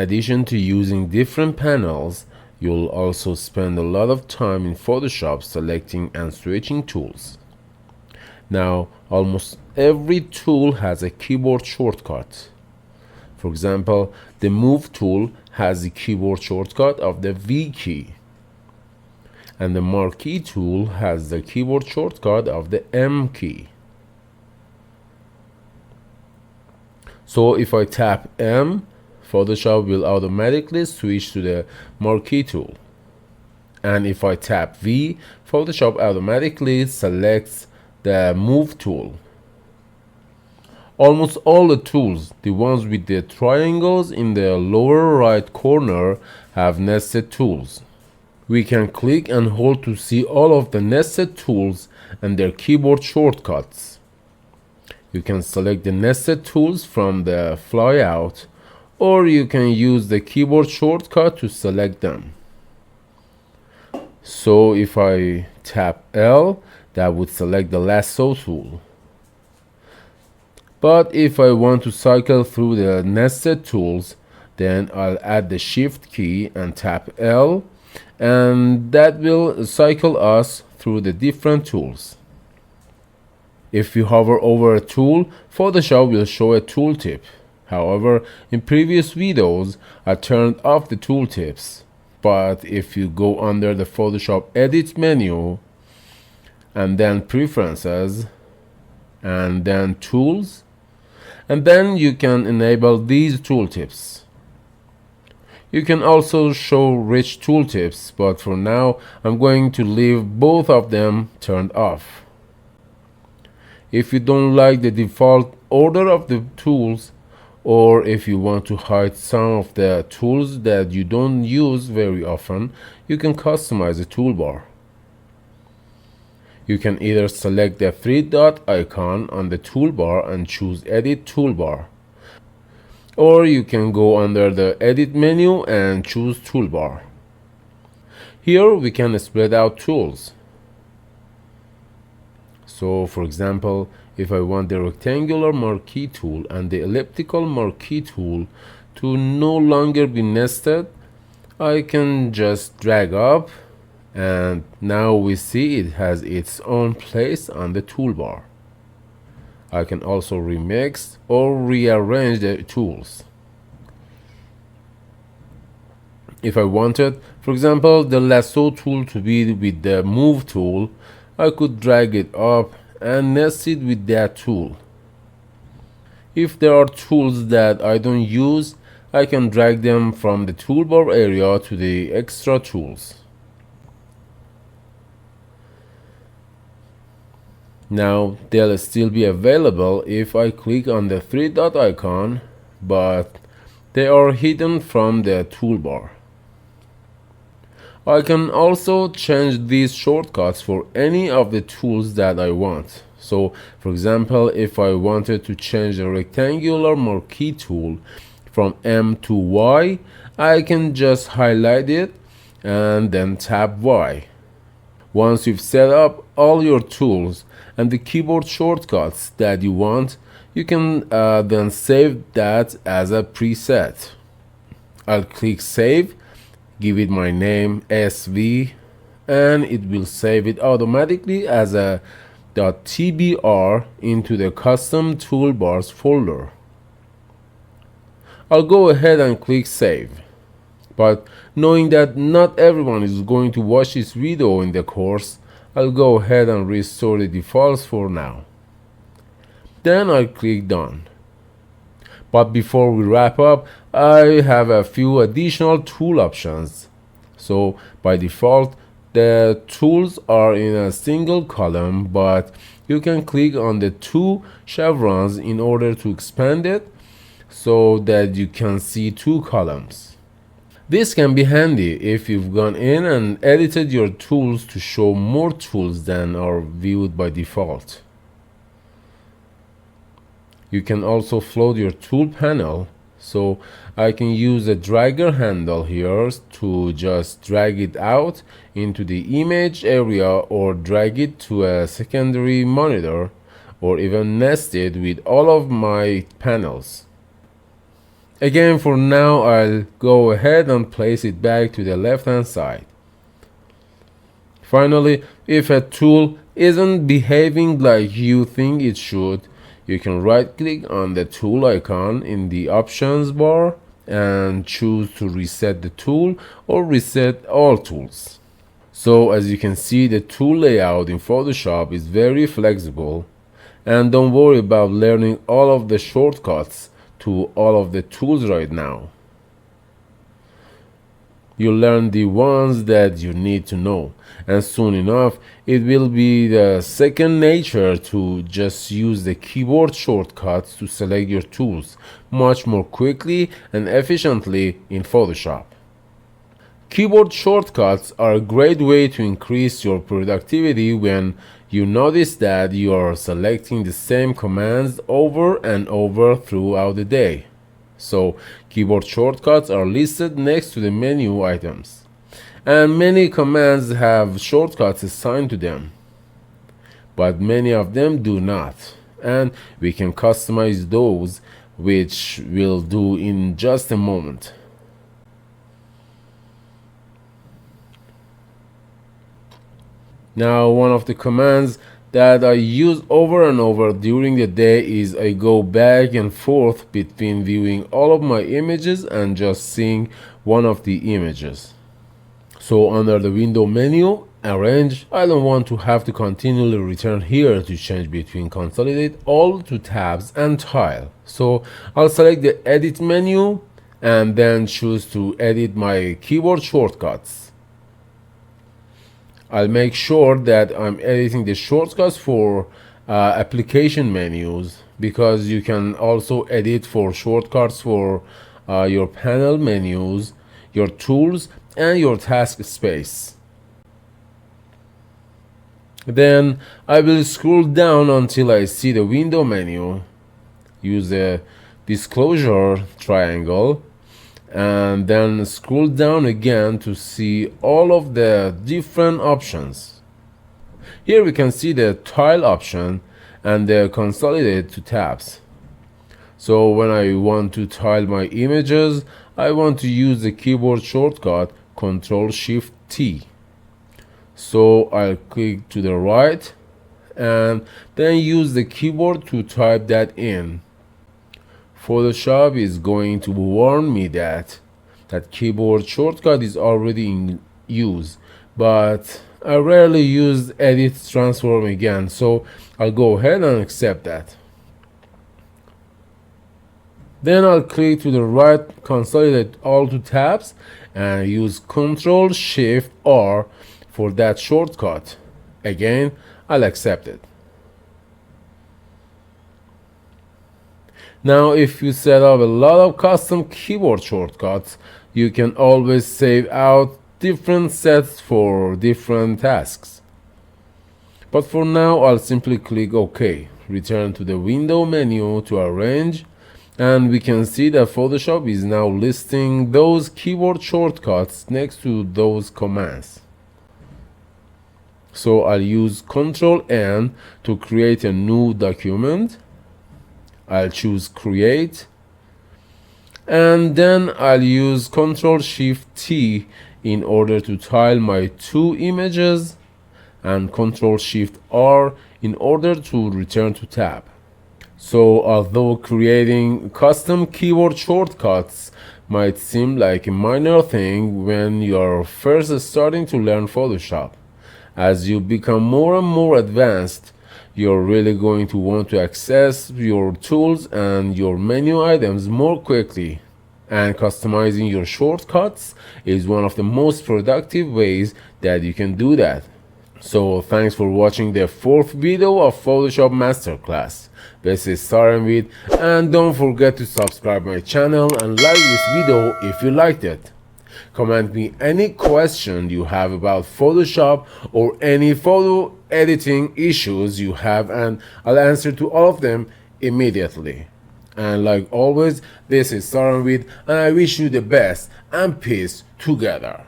addition to using different panels, you'll also spend a lot of time in Photoshop selecting and switching tools. Now, almost every tool has a keyboard shortcut. For example, the Move tool has the keyboard shortcut of the V key, and the Marquee tool has the keyboard shortcut of the M key. So if I tap M, Photoshop will automatically switch to the Marquee tool. And if I tap V, Photoshop automatically selects the Move tool. Almost all the tools, the ones with the triangles in the lower right corner, have nested tools. We can click and hold to see all of the nested tools and their keyboard shortcuts. You can select the nested tools from the flyout, or you can use the keyboard shortcut to select them. So if I tap L, that would select the lasso tool. But if I want to cycle through the nested tools, then I'll add the Shift key and tap L, and that will cycle us through the different tools. If you hover over a tool, Photoshop will show a tooltip. However, in previous videos, I turned off the tooltips. But if you go under the Photoshop Edit menu, and then Preferences, and then Tools, and then you can enable these tooltips. You can also show rich tooltips, but for now, I'm going to leave both of them turned off. If you don't like the default order of the tools, or if you want to hide some of the tools that you don't use very often, you can customize the toolbar. You can either select the three-dot icon on the toolbar and choose Edit Toolbar, or you can go under the Edit menu and choose Toolbar. Here we can spread out tools. So for example, if I want the rectangular marquee tool and the elliptical marquee tool to no longer be nested, I can just drag up, and now we see it has its own place on the toolbar. I can also remix or rearrange the tools. If I wanted, for example, the lasso tool to be with the Move tool, I could drag it up and nest it with that tool. If there are tools that I don't use, I can drag them from the toolbar area to the extra tools. Now they'll still be available if I click on the three-dot icon, but they are hidden from the toolbar. I can also change these shortcuts for any of the tools that I want. So for example, if I wanted to change the rectangular marquee tool from M to Y, I can just highlight it and then tap Y. Once you've set up all your tools and the keyboard shortcuts that you want, you can then save that as a preset. I'll click Save, give it my name SV, and it will save it automatically as a .tbr into the custom toolbars folder. I'll go ahead and click Save. But knowing that not everyone is going to watch this video in the course, I'll go ahead and restore the defaults for now. Then I'll click Done. But before we wrap up, I have a few additional tool options. So by default, the tools are in a single column, but you can click on the two chevrons in order to expand it so that you can see two columns. This can be handy if you've gone in and edited your tools to show more tools than are viewed by default. You can also float your tool panel, so I can use the dragger handle here to just drag it out into the image area or drag it to a secondary monitor, or even nest it with all of my panels. Again, for now, I'll go ahead and place it back to the left hand side. Finally, if a tool isn't behaving like you think it should, you can right click on the tool icon in the options bar and choose to reset the tool or reset all tools. So as you can see, the tool layout in Photoshop is very flexible, and don't worry about learning all of the shortcuts to all of the tools right now. You learn the ones that you need to know, and soon enough it will be the second nature to just use the keyboard shortcuts to select your tools much more quickly and efficiently in Photoshop. Keyboard shortcuts are a great way to increase your productivity when you notice that you are selecting the same commands over and over throughout the day. So, keyboard shortcuts are listed next to the menu items, and many commands have shortcuts assigned to them, but many of them do not, and we can customize those, which we'll do in just a moment. Now, one of the commands that I use over and over during the day is I go back and forth between viewing all of my images and just seeing one of the images. So under the window menu, arrange, I don't want to have to continually return here to change between consolidate all to tabs and tile. So I'll select the edit menu and then choose to edit my keyboard shortcuts. I'll make sure that I'm editing the shortcuts for application menus, because you can also edit for shortcuts for your panel menus, your tools, and your task space. Then I will scroll down until I see the window menu, use the disclosure triangle, and then scroll down again to see all of the different options. Here we can see the tile option and the consolidate to tabs. So when I want to tile my images, I want to use the keyboard shortcut Ctrl+Shift+T. So I'll click to the right and then use the keyboard to type that in. Photoshop is going to warn me that keyboard shortcut is already in use, but I rarely use edit transform again, so I'll go ahead and accept that. Then I'll click to the right, consolidate all to tabs, and use Ctrl+Shift+R for that shortcut. Again, I'll accept it. Now, if you set up a lot of custom keyboard shortcuts, you can always save out different sets for different tasks. But for now, I'll simply click OK, return to the window menu to arrange, and we can see that Photoshop is now listing those keyboard shortcuts next to those commands. So I'll use Ctrl+N to create a new document. I'll choose create, and then I'll use Ctrl+Shift+T in order to tile my two images, and Ctrl+Shift+R in order to return to tab. So although creating custom keyboard shortcuts might seem like a minor thing when you're first starting to learn Photoshop, as you become more and more advanced, you're really going to want to access your tools and your menu items more quickly. And customizing your shortcuts is one of the most productive ways that you can do that. So thanks for watching the fourth video of Photoshop Masterclass. This is Saranvid, and don't forget to subscribe my channel and like this video if you liked it. Comment me any question you have about Photoshop or any photo editing issues you have, and I'll answer to all of them immediately. And like always, this is Saranvid, and I wish you the best and peace together.